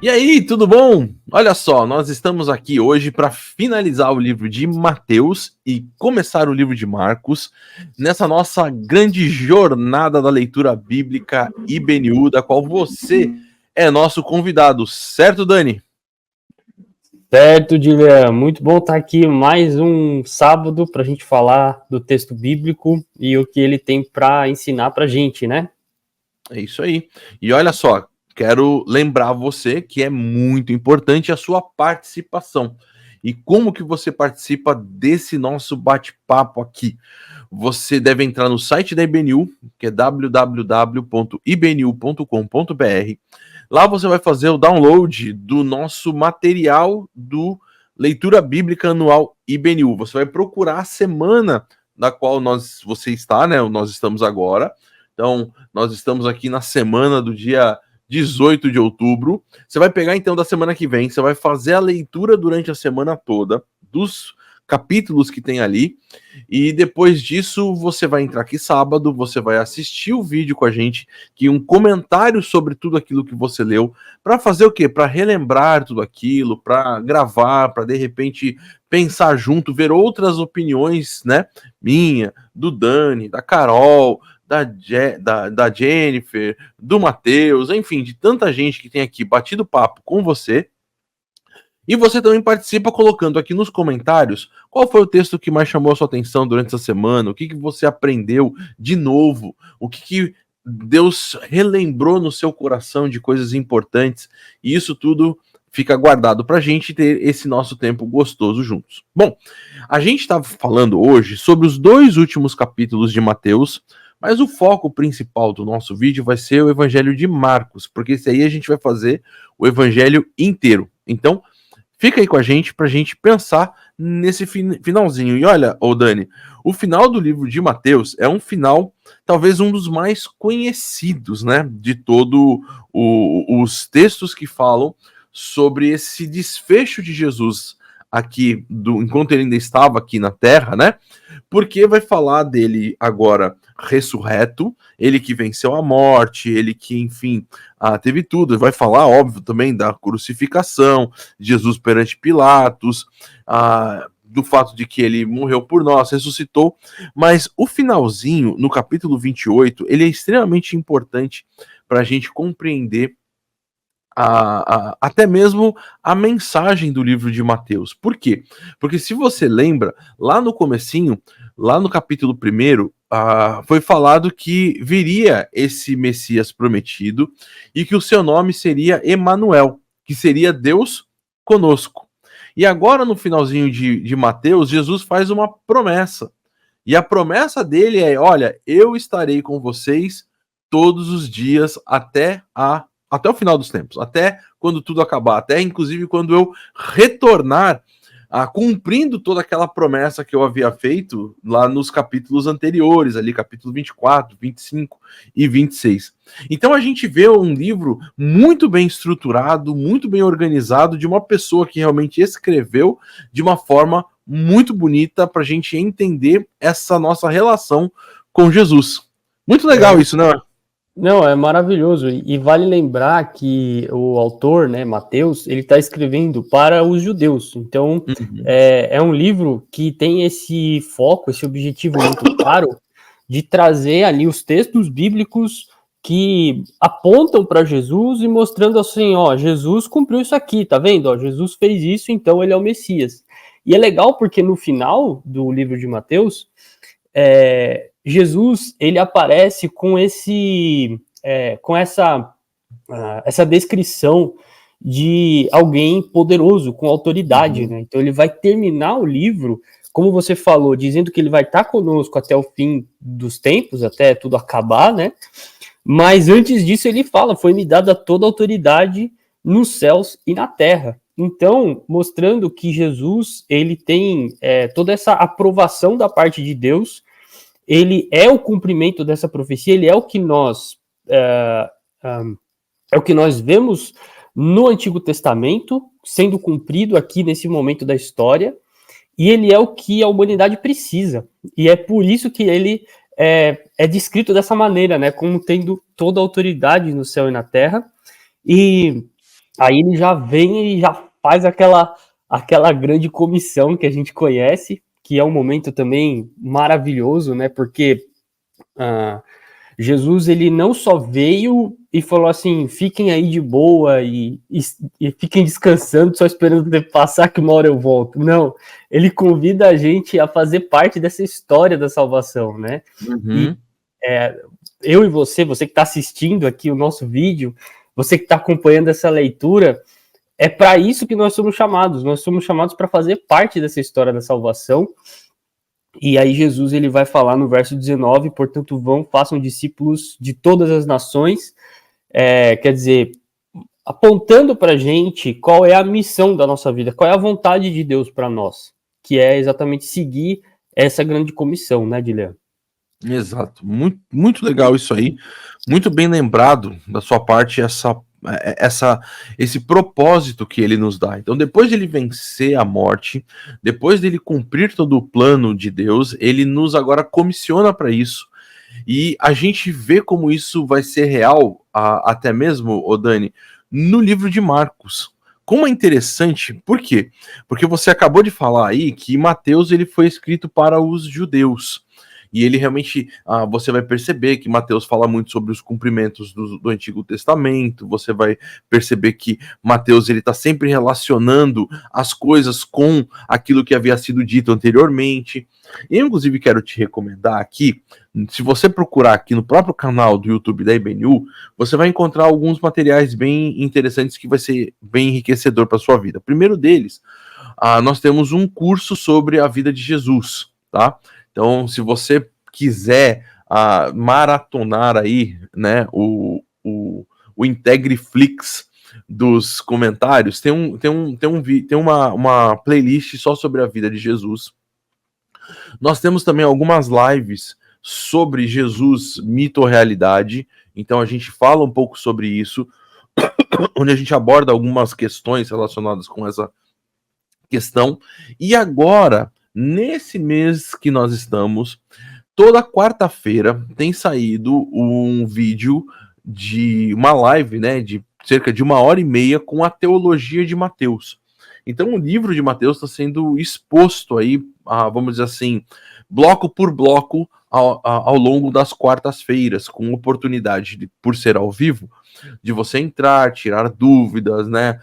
E aí, tudo bom? Olha só, nós estamos aqui hoje para finalizar o livro de Mateus e começar o livro de Marcos, nessa nossa grande jornada da leitura bíblica IBNU, da qual você é nosso convidado, certo, Dani? Certo, Dilean. Muito bom estar aqui mais um sábado para a gente falar do texto bíblico e o que ele tem para ensinar para a gente, né? É isso aí. E olha só, quero lembrar você que é muito importante a sua participação. E como que você participa desse nosso bate-papo aqui? Você deve entrar no site da IBNU, que é www.ibnu.com.br. Lá você vai fazer o download do nosso material do Leitura Bíblica Anual IBNU. Você vai procurar a semana na qual você está, né? Nós estamos agora. Então, nós estamos aqui na semana do dia 18 de outubro. Você vai pegar então da semana que vem, você vai fazer a leitura durante a semana toda dos capítulos que tem ali. E depois disso, você vai entrar aqui sábado, você vai assistir o vídeo com a gente, que um comentário sobre tudo aquilo que você leu, para fazer o quê? Para relembrar tudo aquilo, para gravar, para de repente pensar junto, ver outras opiniões, né? Minha, do Dani, da Carol, da Jennifer, do Matheus, enfim, de tanta gente que tem aqui batido papo com você. E você também participa colocando aqui nos comentários qual foi o texto que mais chamou a sua atenção durante essa semana, o que você aprendeu de novo, o que Deus relembrou no seu coração de coisas importantes, e isso tudo fica guardado para a gente ter esse nosso tempo gostoso juntos. Bom, a gente está falando hoje sobre os dois últimos capítulos de Mateus, mas o foco principal do nosso vídeo vai ser o Evangelho de Marcos, porque esse aí a gente vai fazer o Evangelho inteiro. Então, fica aí com a gente pra gente pensar nesse finalzinho. E olha, ô Dani, o final do livro de Mateus é um final, talvez um dos mais conhecidos, né? De todo os textos que falam sobre esse desfecho de Jesus aqui, enquanto ele ainda estava aqui na Terra, né? Porque vai falar dele agora ressurreto, ele que venceu a morte, ele que, enfim, teve tudo. Vai falar, óbvio, também da crucificação, Jesus perante Pilatos, do fato de que ele morreu por nós, ressuscitou, mas o finalzinho, no capítulo 28, ele é extremamente importante para a gente compreender até mesmo a mensagem do livro de Mateus. Por quê? Porque se você lembra, lá no comecinho, lá no capítulo 1, foi falado que viria esse Messias prometido e que o seu nome seria Emanuel, que seria Deus conosco. E agora, no finalzinho de Mateus, Jesus faz uma promessa. E a promessa dele é: olha, eu estarei com vocês todos os dias até o final dos tempos, até quando tudo acabar, até inclusive quando eu retornar, cumprindo toda aquela promessa que eu havia feito lá nos capítulos anteriores, ali capítulo 24, 25 e 26. Então a gente vê um livro muito bem estruturado, muito bem organizado, de uma pessoa que realmente escreveu de uma forma muito bonita para a gente entender essa nossa relação com Jesus. Muito legal isso, né? Não, é maravilhoso. E vale lembrar que o autor, né, Mateus, ele está escrevendo para os judeus. Então, é um livro que tem esse foco, esse objetivo muito claro de trazer ali os textos bíblicos que apontam para Jesus e mostrando assim, ó, Jesus cumpriu isso aqui, tá vendo? Ó, Jesus fez isso, então ele é o Messias. E é legal porque no final do livro de Mateus, Jesus ele aparece com essa descrição de alguém poderoso, com autoridade, né? Então ele vai terminar o livro, como você falou, dizendo que ele vai estar conosco até o fim dos tempos, até tudo acabar, né? Mas antes disso ele fala, foi-me dada toda a autoridade nos céus e na terra. Então, mostrando que Jesus, ele tem toda essa aprovação da parte de Deus, ele é o cumprimento dessa profecia, ele é o que nós vemos no Antigo Testamento sendo cumprido aqui nesse momento da história, e ele é o que a humanidade precisa. E é por isso que ele é descrito dessa maneira, né, como tendo toda a autoridade no céu e na terra. E Aí ele já vem e já faz aquela grande comissão que a gente conhece, que é um momento também maravilhoso, né? Porque Jesus, ele não só veio e falou assim, fiquem aí de boa e fiquem descansando, só esperando passar que uma hora eu volto. Não, ele convida a gente a fazer parte dessa história da salvação, né? E eu e você que está assistindo aqui o nosso vídeo, você que está acompanhando essa leitura, é para isso que nós somos chamados para fazer parte dessa história da salvação. E aí Jesus ele vai falar no verso 19, portanto vão, façam discípulos de todas as nações, quer dizer, apontando para a gente qual é a missão da nossa vida, qual é a vontade de Deus para nós, que é exatamente seguir essa grande comissão, né, Dilean? Exato, muito, muito legal isso aí, muito bem lembrado da sua parte esse propósito que ele nos dá. Então, depois de ele vencer a morte, depois dele cumprir todo o plano de Deus, ele nos agora comissiona para isso. E a gente vê como isso vai ser real, até mesmo, ô Dani, no livro de Marcos. Como é interessante, por quê? Porque você acabou de falar aí que Mateus ele foi escrito para os judeus. E ele realmente, você vai perceber que Mateus fala muito sobre os cumprimentos do Antigo Testamento, você vai perceber que Mateus ele está sempre relacionando as coisas com aquilo que havia sido dito anteriormente. Eu, inclusive, quero te recomendar aqui, se você procurar aqui no próprio canal do YouTube da IBNU, você vai encontrar alguns materiais bem interessantes que vai ser bem enriquecedor para sua vida. Primeiro deles, nós temos um curso sobre a vida de Jesus, tá? Então, se você quiser maratonar aí, né, o Integriflix dos comentários, tem uma playlist só sobre a vida de Jesus. Nós temos também algumas lives sobre Jesus, mito ou realidade. Então a gente fala um pouco sobre isso, onde a gente aborda algumas questões relacionadas com essa questão. E agora, nesse mês que nós estamos, toda quarta-feira tem saído um vídeo de uma live, né, de cerca de 1h30 com a teologia de Mateus. Então o livro de Mateus está sendo exposto aí, vamos dizer assim, bloco por bloco ao longo das quartas-feiras, com oportunidade, por ser ao vivo, de você entrar, tirar dúvidas, né?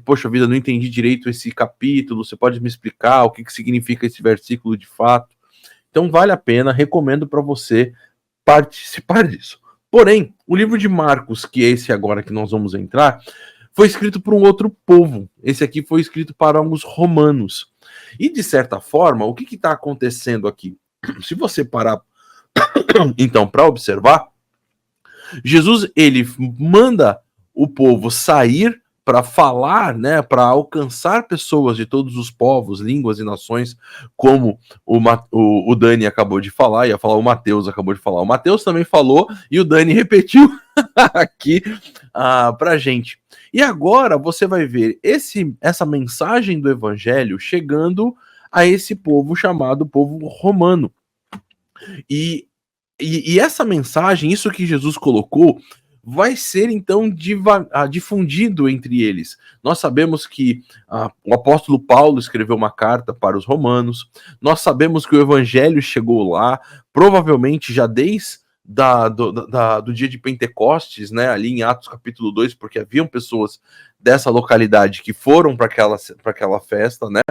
Poxa vida, não entendi direito esse capítulo, você pode me explicar o que significa esse versículo de fato? Então vale a pena, recomendo para você participar disso. Porém, o livro de Marcos, que é esse agora que nós vamos entrar, foi escrito por um outro povo. Esse aqui foi escrito para os romanos. E, de certa forma, o que está acontecendo aqui? Se você parar, então, para observar, Jesus, ele manda o povo sair para falar, né, para alcançar pessoas de todos os povos, línguas e nações, como o Dani acabou de falar, ia falar, o Mateus acabou de falar. O Mateus também falou e o Dani repetiu aqui para gente. E agora você vai ver essa mensagem do evangelho chegando a esse povo chamado povo romano. E essa mensagem, isso que Jesus colocou, vai ser então difundido entre eles. Nós sabemos que o apóstolo Paulo escreveu uma carta para os romanos, nós sabemos que o evangelho chegou lá, provavelmente já desde do dia de Pentecostes, né, ali em Atos capítulo 2, porque haviam pessoas dessa localidade que foram para aquela festa, né?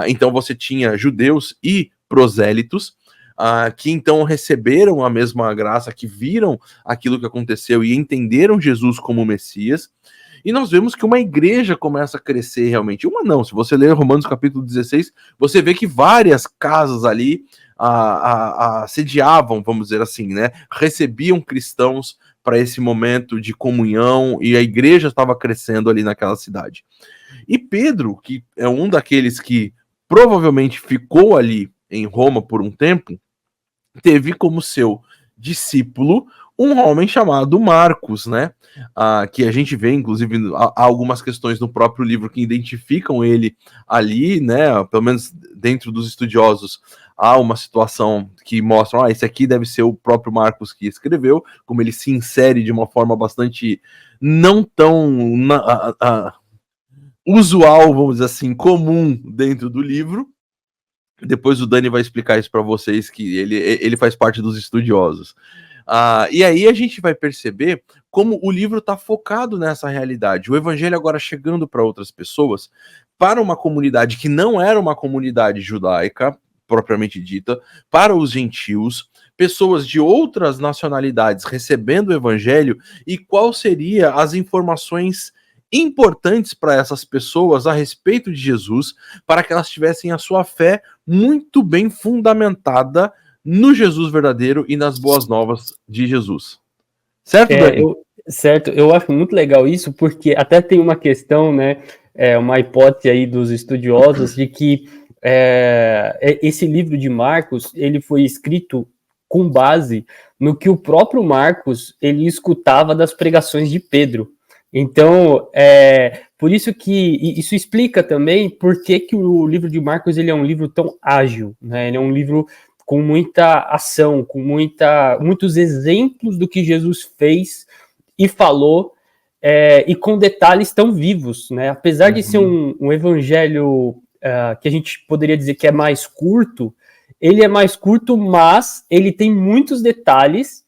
Então você tinha judeus e prosélitos, que então receberam a mesma graça, que viram aquilo que aconteceu e entenderam Jesus como Messias. E nós vemos que uma igreja começa a crescer realmente. Uma não, se você ler Romanos capítulo 16, você vê que várias casas ali sediavam, vamos dizer assim, né? Recebiam cristãos para esse momento de comunhão, e a igreja estava crescendo ali naquela cidade. E Pedro, que é um daqueles que provavelmente ficou ali em Roma por um tempo, teve como seu discípulo um homem chamado Marcos, né? Que a gente vê, inclusive, há algumas questões no próprio livro que identificam ele ali, né? Pelo menos dentro dos estudiosos, há uma situação que mostra, esse aqui deve ser o próprio Marcos que escreveu, como ele se insere de uma forma bastante não tão usual, vamos dizer assim, comum dentro do livro. Depois o Dani vai explicar isso para vocês, que ele faz parte dos estudiosos. E aí a gente vai perceber como o livro está focado nessa realidade. O evangelho agora chegando para outras pessoas, para uma comunidade que não era uma comunidade judaica, propriamente dita, para os gentios, pessoas de outras nacionalidades recebendo o evangelho, e qual seria as informações importantes para essas pessoas a respeito de Jesus, para que elas tivessem a sua fé muito bem fundamentada no Jesus verdadeiro e nas boas novas de Jesus. Certo, Dani? Certo, eu acho muito legal isso, porque até tem uma questão, né, uma hipótese aí dos estudiosos de que esse livro de Marcos, ele foi escrito com base no que o próprio Marcos, ele escutava das pregações de Pedro. Então, por isso que isso explica também por que o livro de Marcos ele é um livro tão ágil, né? Ele é um livro com muita ação, com muitos exemplos do que Jesus fez e falou, e com detalhes tão vivos, né? Apesar de ser um evangelho que a gente poderia dizer que é mais curto, ele é mais curto, mas ele tem muitos detalhes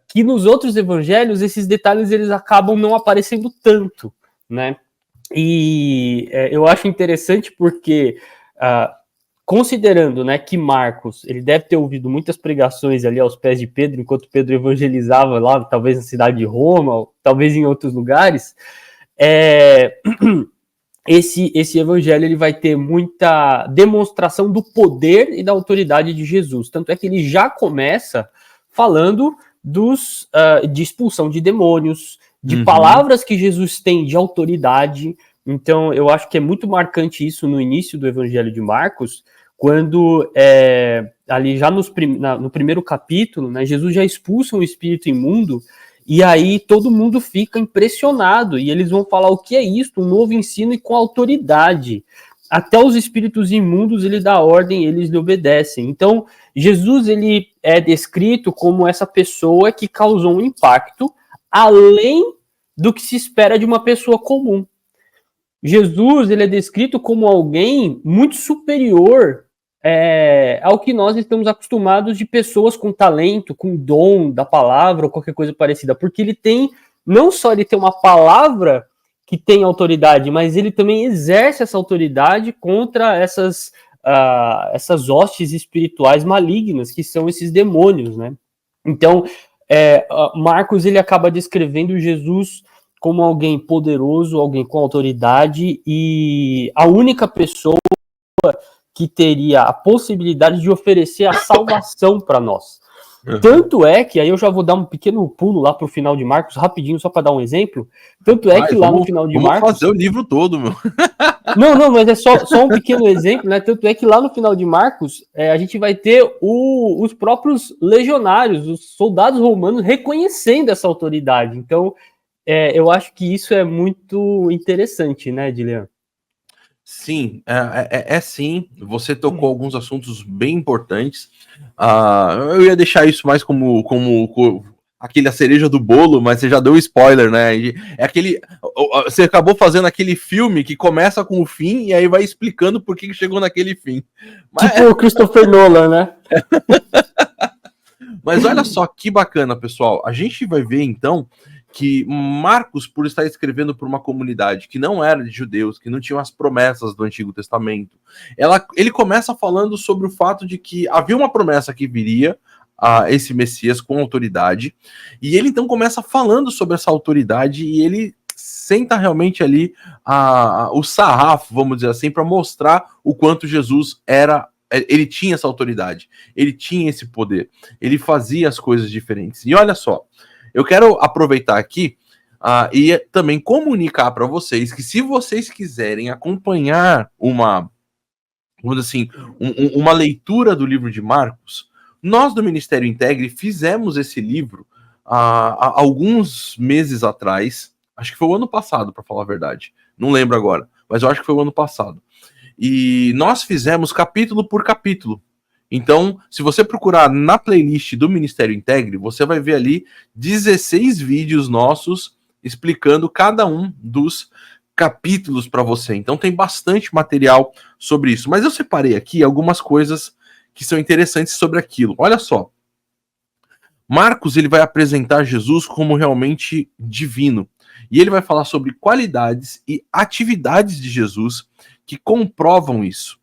que nos outros evangelhos, esses detalhes eles acabam não aparecendo tanto, né? E eu acho interessante porque, considerando, né, que Marcos, ele deve ter ouvido muitas pregações ali aos pés de Pedro, enquanto Pedro evangelizava lá, talvez na cidade de Roma, ou talvez em outros lugares, esse evangelho ele vai ter muita demonstração do poder e da autoridade de Jesus. Tanto é que ele já começa falando de expulsão de demônios, de palavras que Jesus tem de autoridade. Então, eu acho que é muito marcante isso no início do Evangelho de Marcos, quando ali já no primeiro capítulo, né, Jesus já expulsa um espírito imundo, e aí todo mundo fica impressionado, e eles vão falar o que é isso, um novo ensino e com autoridade. Até os espíritos imundos ele dá ordem, eles lhe obedecem. Então, Jesus ele é descrito como essa pessoa que causou um impacto além do que se espera de uma pessoa comum. Jesus ele é descrito como alguém muito superior ao que nós estamos acostumados de pessoas com talento, com dom da palavra ou qualquer coisa parecida, porque ele tem, não só ele tem uma palavra que tem autoridade, mas ele também exerce essa autoridade contra essas hostes espirituais malignas, que são esses demônios, né? Então, Marcos, ele acaba descrevendo Jesus como alguém poderoso, alguém com autoridade, e a única pessoa que teria a possibilidade de oferecer a salvação para nós. Tanto é que, aí eu já vou dar um pequeno pulo lá para o final de Marcos, rapidinho, só para dar um exemplo. Tanto é que lá no final de Marcos... Vamos fazer o livro todo, meu. Não, mas é só um pequeno exemplo, né? Tanto é que lá no final de Marcos, a gente vai ter os próprios legionários, os soldados romanos reconhecendo essa autoridade. Então, eu acho que isso é muito interessante, né, Dilian? Sim, sim. Você tocou alguns assuntos bem importantes. Eu ia deixar isso mais como aquele a cereja do bolo, mas você já deu spoiler, né? Você acabou fazendo aquele filme que começa com o fim e aí vai explicando por que chegou naquele fim. Tipo o Christopher Nolan, né? Mas olha só que bacana, pessoal. A gente vai ver então que Marcos, por estar escrevendo para uma comunidade que não era de judeus, que não tinham as promessas do Antigo Testamento, ele começa falando sobre o fato de que havia uma promessa que viria a esse Messias com autoridade, e ele então começa falando sobre essa autoridade, e ele senta realmente ali o sarrafo, vamos dizer assim, para mostrar o quanto Jesus ele tinha essa autoridade, ele tinha esse poder, ele fazia as coisas diferentes. E olha só, eu quero aproveitar aqui e também comunicar para vocês que se vocês quiserem acompanhar uma leitura do livro de Marcos, nós do Ministério Integre fizemos esse livro há alguns meses atrás, acho que foi o ano passado, para falar a verdade, não lembro agora, mas eu acho que foi o ano passado. E nós fizemos capítulo por capítulo. Então, se você procurar na playlist do Ministério Integre, você vai ver ali 16 vídeos nossos explicando cada um dos capítulos para você. Então tem bastante material sobre isso. Mas eu separei aqui algumas coisas que são interessantes sobre aquilo. Olha só. Marcos, ele vai apresentar Jesus como realmente divino. E ele vai falar sobre qualidades e atividades de Jesus que comprovam isso.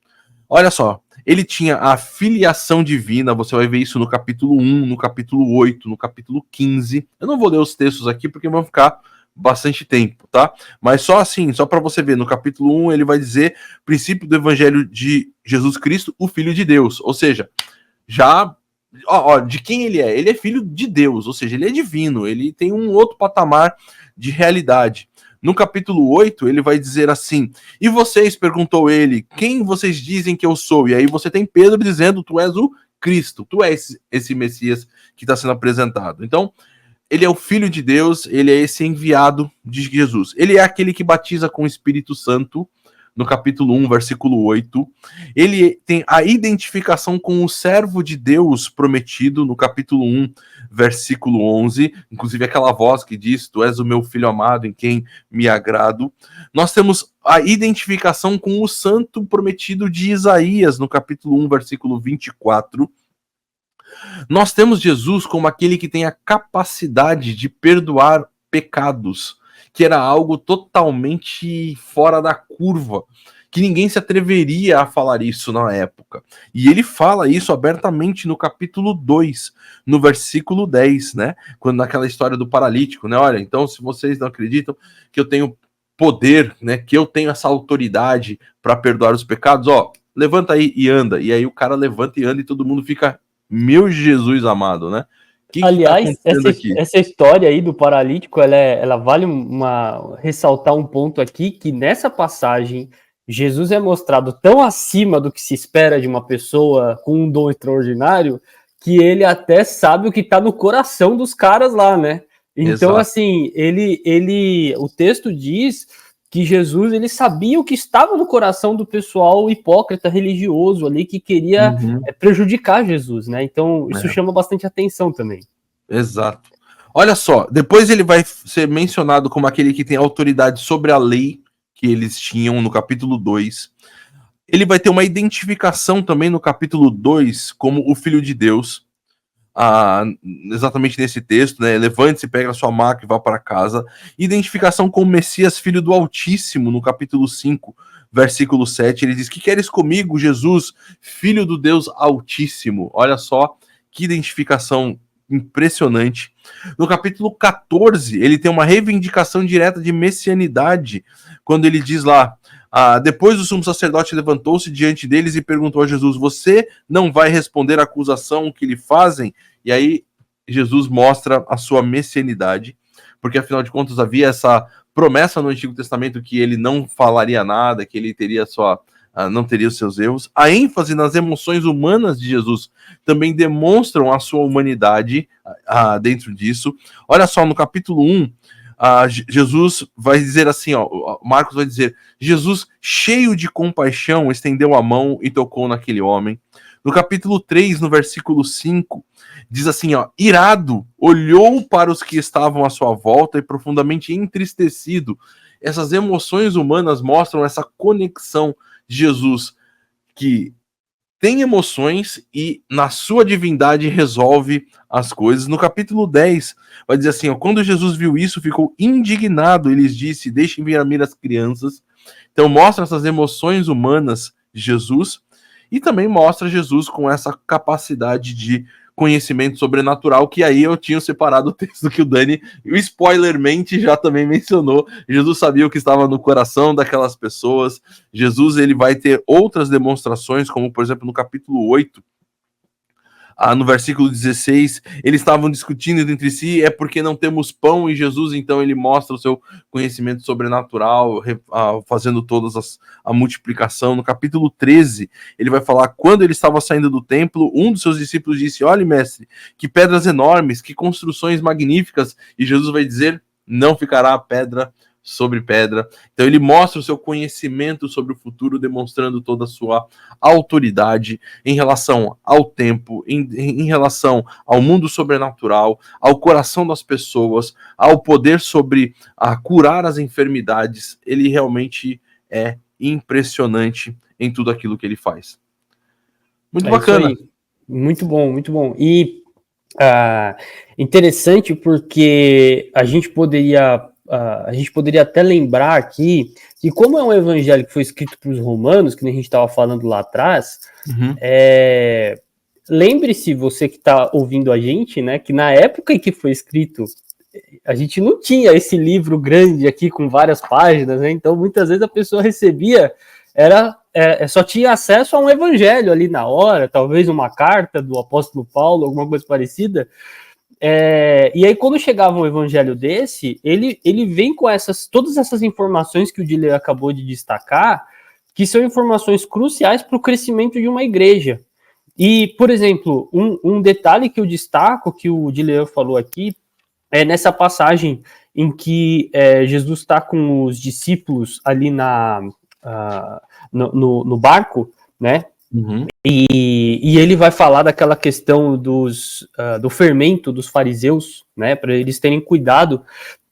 Olha só, ele tinha a filiação divina, você vai ver isso no capítulo 1, no capítulo 8, no capítulo 15. Eu não vou ler os textos aqui porque vão ficar bastante tempo, tá? Mas só assim, só para você ver, no capítulo 1 ele vai dizer princípio do evangelho de Jesus Cristo, o Filho de Deus. Ou seja, já... de quem ele é? Ele é filho de Deus, ou seja, ele é divino, ele tem um outro patamar de realidade. No capítulo 8, ele vai dizer assim: e vocês, perguntou ele, quem vocês dizem que eu sou? E aí você tem Pedro dizendo, tu és o Cristo, tu és esse Messias que está sendo apresentado. Então, ele é o Filho de Deus, ele é esse enviado de Jesus. Ele é aquele que batiza com o Espírito Santo, no capítulo 1, versículo 8. Ele tem a identificação com o servo de Deus prometido, no capítulo 1, versículo 11. Inclusive aquela voz que diz, tu és o meu filho amado em quem me agrado. Nós temos a identificação com o santo prometido de Isaías, no capítulo 1, versículo 24. Nós temos Jesus como aquele que tem a capacidade de perdoar pecados, que era algo totalmente fora da curva, que ninguém se atreveria a falar isso na época. E ele fala isso abertamente no capítulo 2, no versículo 10, né? Quando naquela história do paralítico, né? Olha, então se vocês não acreditam que eu tenho poder, né? Que eu tenho essa autoridade para perdoar os pecados, levanta aí e anda. E aí o cara levanta e anda e todo mundo fica, meu Jesus amado, né? Aliás, essa história aí do paralítico, ela vale ressaltar um ponto aqui, que nessa passagem, Jesus é mostrado tão acima do que se espera de uma pessoa com um dom extraordinário, que ele até sabe o que está no coração dos caras lá, né? Então, assim, o texto diz que Jesus, ele sabia o que estava no coração do pessoal hipócrita, religioso ali, que queria prejudicar Jesus, né? Então, isso chama bastante atenção também. Exato. Olha só, depois ele vai ser mencionado como aquele que tem autoridade sobre a lei que eles tinham no capítulo 2. Ele vai ter uma identificação também no capítulo 2 como o Filho de Deus. Exatamente nesse texto, né? Levante-se, pega a sua maca e vá para casa. Identificação com o Messias, Filho do Altíssimo, no capítulo 5, versículo 7. Ele diz, que queres comigo, Jesus, Filho do Deus Altíssimo? Olha só que identificação impressionante. No capítulo 14, ele tem uma reivindicação direta de messianidade, quando ele diz lá, depois o sumo sacerdote levantou-se diante deles e perguntou a Jesus, você não vai responder à acusação que lhe fazem? E aí Jesus mostra a sua messianidade, porque afinal de contas havia essa promessa no Antigo Testamento que ele não falaria nada, que ele teria não teria os seus erros. A ênfase nas emoções humanas de Jesus também demonstram a sua humanidade dentro disso. Olha só, no capítulo 1, Jesus vai dizer assim, Marcos vai dizer, Jesus, cheio de compaixão, estendeu a mão e tocou naquele homem. No capítulo 3, no versículo 5, diz assim, irado, olhou para os que estavam à sua volta e profundamente entristecido. Essas emoções humanas mostram essa conexão de Jesus, que tem emoções e na sua divindade resolve as coisas. No capítulo 10, vai dizer assim, quando Jesus viu isso, ficou indignado e lhes disse, deixem vir a mim as crianças. Então mostra essas emoções humanas de Jesus e também mostra Jesus com essa capacidade de conhecimento sobrenatural, que aí eu tinha separado o texto que o Dani, spoilermente, já também mencionou. Jesus sabia o que estava no coração daquelas pessoas. Jesus, ele vai ter outras demonstrações, como por exemplo no capítulo 8, no versículo 16, eles estavam discutindo entre si, é porque não temos pão, e Jesus, então, ele mostra o seu conhecimento sobrenatural, fazendo todas a multiplicação. No capítulo 13, ele vai falar, quando ele estava saindo do templo, um dos seus discípulos disse, olha, mestre, que pedras enormes, que construções magníficas, e Jesus vai dizer, não ficará pedra sobre pedra. Então ele mostra o seu conhecimento sobre o futuro, demonstrando toda a sua autoridade em relação ao tempo, em relação ao mundo sobrenatural, ao coração das pessoas, ao poder sobre curar as enfermidades. Ele realmente é impressionante em tudo aquilo que ele faz. Muito bacana. Muito bom, muito bom. E interessante porque a gente poderia até lembrar aqui que, como é um evangelho que foi escrito para os romanos, que nem a gente estava falando lá atrás, lembre-se, você que está ouvindo a gente, né, que na época em que foi escrito, a gente não tinha esse livro grande aqui com várias páginas, né? Então muitas vezes a pessoa recebia, só tinha acesso a um evangelho ali na hora, talvez uma carta do apóstolo Paulo, alguma coisa parecida. E aí quando chegava um evangelho desse, ele vem com todas essas informações que o Diller acabou de destacar, que são informações cruciais para o crescimento de uma igreja. E, por exemplo, um detalhe que eu destaco, que o Diller falou aqui, é nessa passagem em que Jesus está com os discípulos ali no barco, né? Uhum. E ele vai falar daquela questão do fermento dos fariseus, né? Para eles terem cuidado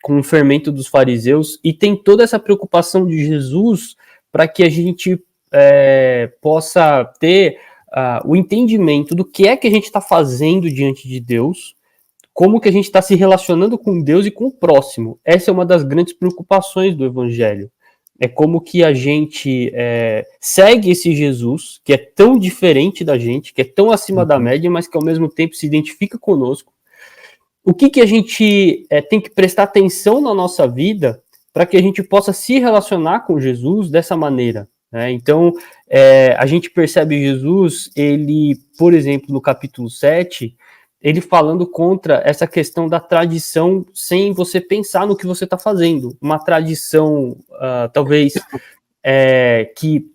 com o fermento dos fariseus, e tem toda essa preocupação de Jesus para que a gente possa ter o entendimento do que é que a gente está fazendo diante de Deus, como que a gente está se relacionando com Deus e com o próximo. Essa é uma das grandes preocupações do Evangelho. É como que a gente segue esse Jesus, que é tão diferente da gente, que é tão acima da média, mas que ao mesmo tempo se identifica conosco. O que a gente tem que prestar atenção na nossa vida para que a gente possa se relacionar com Jesus dessa maneira, né? Então, a gente percebe Jesus, ele, por exemplo, no capítulo 7, ele falando contra essa questão da tradição sem você pensar no que você está fazendo. Uma tradição, talvez, que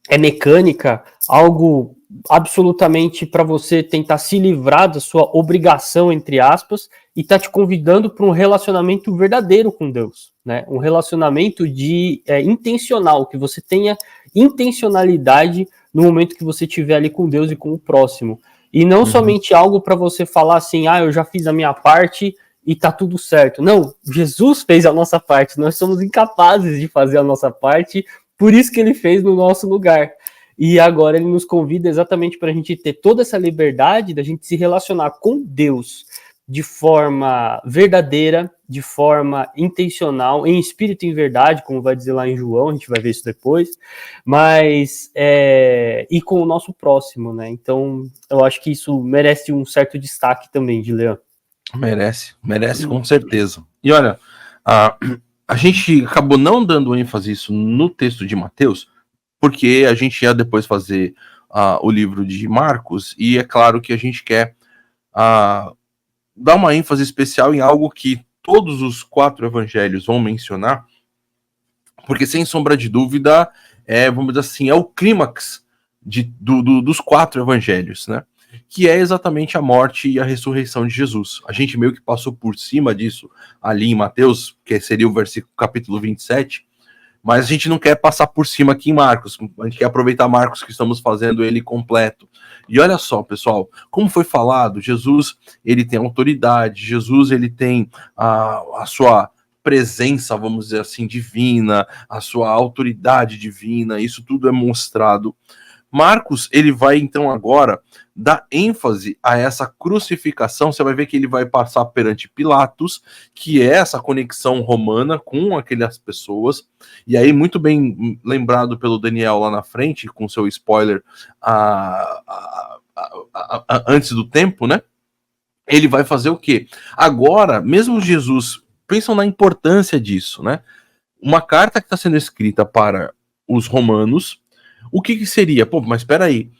é mecânica, algo absolutamente para você tentar se livrar da sua obrigação, entre aspas, e tá te convidando para um relacionamento verdadeiro com Deus, né? Um relacionamento intencional, que você tenha intencionalidade no momento que você estiver ali com Deus e com o próximo. E não somente algo para você falar assim, eu já fiz a minha parte e tá tudo certo. Não, Jesus fez a nossa parte, nós somos incapazes de fazer a nossa parte, por isso que ele fez no nosso lugar. E agora ele nos convida exatamente para a gente ter toda essa liberdade da gente se relacionar com Deus de forma verdadeira, de forma intencional, em espírito e em verdade, como vai dizer lá em João, a gente vai ver isso depois, mas e com o nosso próximo, né? Então, eu acho que isso merece um certo destaque também, de Leandro. Merece com certeza. E olha, a gente acabou não dando ênfase isso no texto de Mateus, porque a gente ia depois fazer o livro de Marcos, e é claro que a gente quer dar uma ênfase especial em algo que todos os 4 evangelhos vão mencionar, porque sem sombra de dúvida, vamos dizer assim, é o clímax dos 4 evangelhos, né? Que é exatamente a morte e a ressurreição de Jesus. A gente meio que passou por cima disso ali em Mateus, que seria o capítulo 27, mas a gente não quer passar por cima aqui em Marcos, a gente quer aproveitar Marcos, que estamos fazendo ele completo. E olha só, pessoal, como foi falado, Jesus, ele tem autoridade, Jesus, ele tem a sua presença, vamos dizer assim, divina, a sua autoridade divina, isso tudo é mostrado. Marcos, ele vai então agora dar ênfase a essa crucificação. Você vai ver que ele vai passar perante Pilatos, que é essa conexão romana com aquelas pessoas. E aí, muito bem lembrado pelo Daniel lá na frente, com seu spoiler antes do tempo, né? Ele vai fazer o quê? Agora, mesmo Jesus, pensam na importância disso, né? Uma carta que está sendo escrita para os romanos, o que seria? Pô, mas espera aí,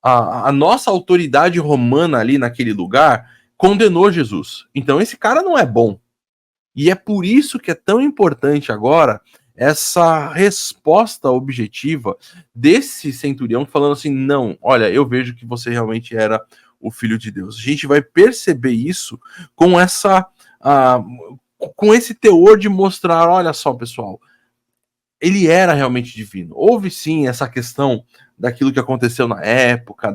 a nossa autoridade romana ali naquele lugar condenou Jesus. Então esse cara não é bom. E é por isso que é tão importante agora essa resposta objetiva desse centurião falando assim, não, olha, eu vejo que você realmente era o Filho de Deus. A gente vai perceber isso com com esse teor de mostrar, olha só, pessoal, ele era realmente divino. Houve sim essa questão daquilo que aconteceu na época,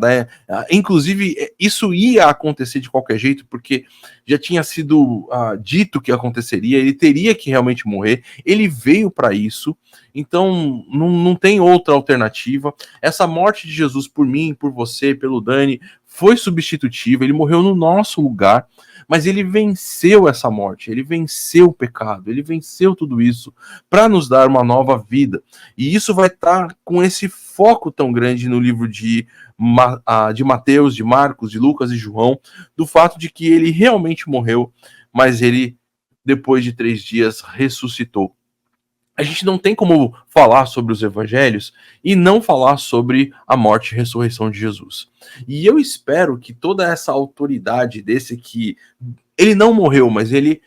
inclusive isso ia acontecer de qualquer jeito, porque já tinha sido dito que aconteceria, ele teria que realmente morrer, ele veio para isso, então não tem outra alternativa. Essa morte de Jesus por mim, por você, pelo Dani, foi substitutiva, ele morreu no nosso lugar, mas ele venceu essa morte, ele venceu o pecado, ele venceu tudo isso para nos dar uma nova vida. E isso vai estar com esse foco tão grande no livro de Mateus, de Marcos, de Lucas e João, do fato de que ele realmente morreu, mas ele, depois de 3 dias, ressuscitou. A gente não tem como falar sobre os evangelhos e não falar sobre a morte e ressurreição de Jesus. E eu espero que toda essa autoridade desse que ele não morreu, mas ele,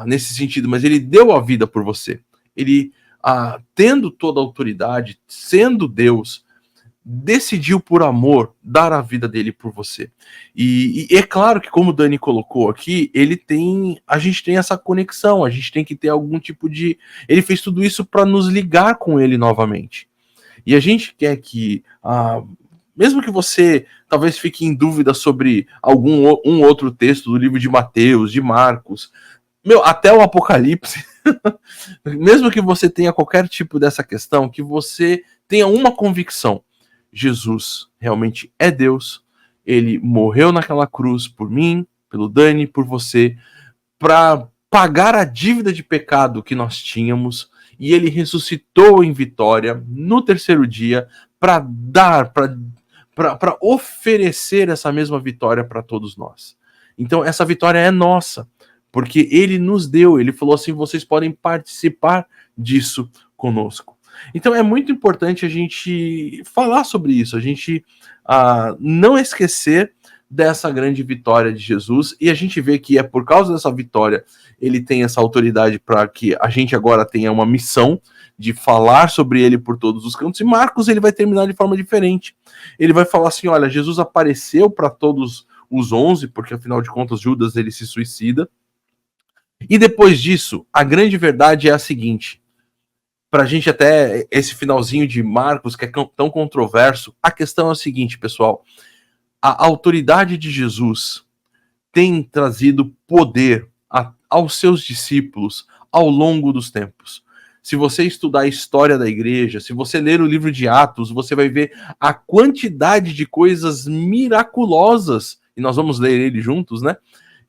nesse sentido, mas ele deu a vida por você. Ele, tendo toda a autoridade, sendo Deus, decidiu por amor dar a vida dele por você. E é claro que, como o Dani colocou aqui, a gente tem essa conexão, a gente tem que ter algum tipo de... Ele fez tudo isso para nos ligar com ele novamente. E a gente quer que, mesmo que você talvez fique em dúvida sobre um outro texto do livro de Mateus, de Marcos, até o Apocalipse, mesmo que você tenha qualquer tipo dessa questão, que você tenha uma convicção: Jesus realmente é Deus, ele morreu naquela cruz por mim, pelo Dani, por você, para pagar a dívida de pecado que nós tínhamos, e ele ressuscitou em vitória no 3º dia para dar, para oferecer essa mesma vitória para todos nós. Então essa vitória é nossa, porque ele nos deu, ele falou assim: vocês podem participar disso conosco. Então é muito importante a gente falar sobre isso, a gente não esquecer dessa grande vitória de Jesus, e a gente vê que é por causa dessa vitória ele tem essa autoridade para que a gente agora tenha uma missão de falar sobre ele por todos os cantos. E Marcos, ele vai terminar de forma diferente. Ele vai falar assim: olha, Jesus apareceu para todos os 11, porque afinal de contas Judas ele se suicida, e depois disso a grande verdade é a seguinte: para a gente, até esse finalzinho de Marcos, que é tão controverso, a questão é a seguinte, pessoal: a autoridade de Jesus tem trazido poder aos seus discípulos ao longo dos tempos. Se você estudar a história da igreja, se você ler o livro de Atos, você vai ver a quantidade de coisas miraculosas, e nós vamos ler ele juntos, né?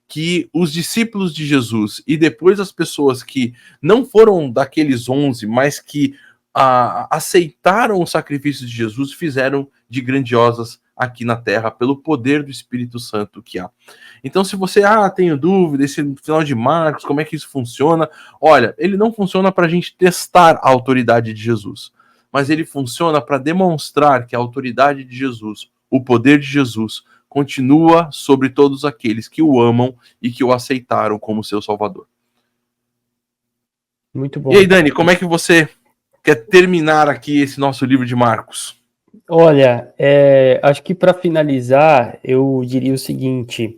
Que os discípulos de Jesus e depois as pessoas que não foram daqueles 11, mas que aceitaram o sacrifício de Jesus, fizeram de grandiosas aqui na Terra, pelo poder do Espírito Santo que há. Então, se você, tenho dúvida, esse final de Marcos, como é que isso funciona? Olha, ele não funciona para a gente testar a autoridade de Jesus, mas ele funciona para demonstrar que a autoridade de Jesus, o poder de Jesus, continua sobre todos aqueles que o amam e que o aceitaram como seu Salvador. Muito bom. E aí, Dani, como é que você quer terminar aqui esse nosso livro de Marcos? Olha, acho que para finalizar, eu diria o seguinte: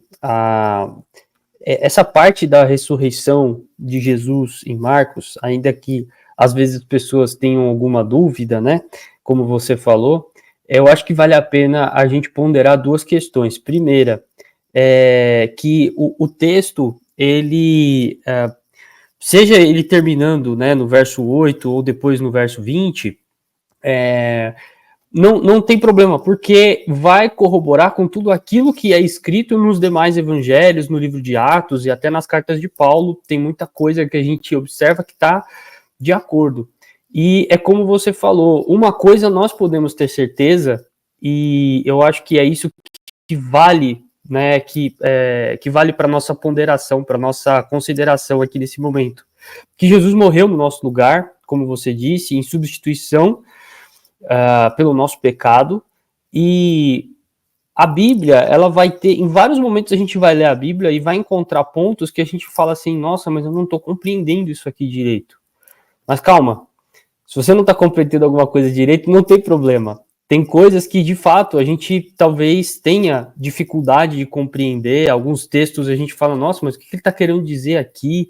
essa parte da ressurreição de Jesus em Marcos, ainda que às vezes as pessoas tenham alguma dúvida, né? Como você falou, eu acho que vale a pena a gente ponderar 2 questões. Primeira, que o texto, ele, seja ele terminando, né, no verso 8 ou depois no verso 20, não tem problema, porque vai corroborar com tudo aquilo que é escrito nos demais evangelhos, no livro de Atos e até nas cartas de Paulo. Tem muita coisa que a gente observa que está de acordo. E é como você falou, uma coisa nós podemos ter certeza, e eu acho que é isso que vale, né, que vale para nossa ponderação, para nossa consideração aqui nesse momento, que Jesus morreu no nosso lugar, como você disse, em substituição pelo nosso pecado. E a Bíblia, ela vai ter, em vários momentos a gente vai ler a Bíblia e vai encontrar pontos que a gente fala assim: nossa, mas eu não estou compreendendo isso aqui direito. Mas calma, se você não está compreendendo alguma coisa direito, não tem problema. Tem coisas que, de fato, a gente talvez tenha dificuldade de compreender. Alguns textos a gente fala: nossa, mas o que ele está querendo dizer aqui?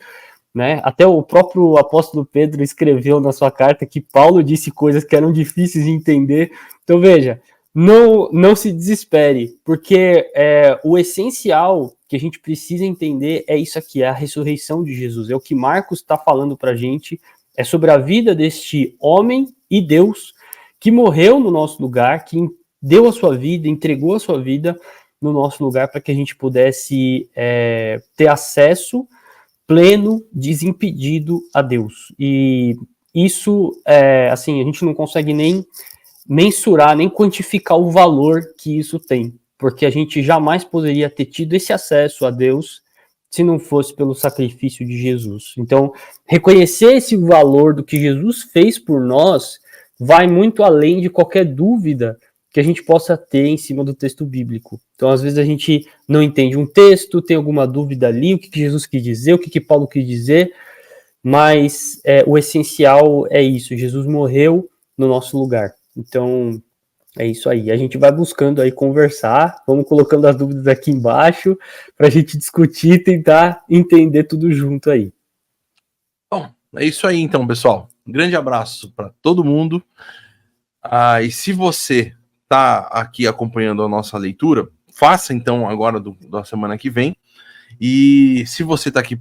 né? Até o próprio apóstolo Pedro escreveu na sua carta que Paulo disse coisas que eram difíceis de entender. Então, veja, não se desespere, porque o essencial que a gente precisa entender é isso aqui, é a ressurreição de Jesus. É o que Marcos está falando para a gente, é sobre a vida deste homem e Deus que morreu no nosso lugar, que deu a sua vida, entregou a sua vida no nosso lugar para que a gente pudesse ter acesso pleno, desimpedido a Deus. E isso, assim, a gente não consegue nem mensurar, nem quantificar o valor que isso tem, porque a gente jamais poderia ter tido esse acesso a Deus se não fosse pelo sacrifício de Jesus. Então, reconhecer esse valor do que Jesus fez por nós vai muito além de qualquer dúvida que a gente possa ter em cima do texto bíblico. Então, às vezes a gente não entende um texto, tem alguma dúvida ali, o que Jesus quis dizer, o que Paulo quis dizer, mas o essencial é isso, Jesus morreu no nosso lugar. Então, é isso aí. A gente vai buscando aí conversar, vamos colocando as dúvidas aqui embaixo para a gente discutir e tentar entender tudo junto aí. Bom, é isso aí então, pessoal. Um grande abraço para todo mundo. E se você está aqui acompanhando a nossa leitura, faça então agora da semana que vem. E se você está aqui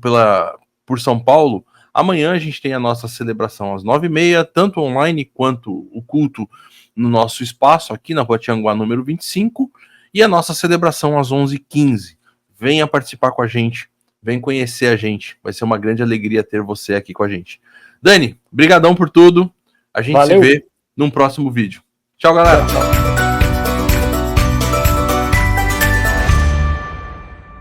por São Paulo, amanhã a gente tem a nossa celebração às 9h30, tanto online quanto o culto no nosso espaço aqui na Rua Tianguá, número 25, e a nossa celebração às 11h15. Venha participar com a gente, vem conhecer a gente. Vai ser uma grande alegria ter você aqui com a gente. Dani, brigadão por tudo. A gente se vê num próximo vídeo. Tchau, galera. Tchau.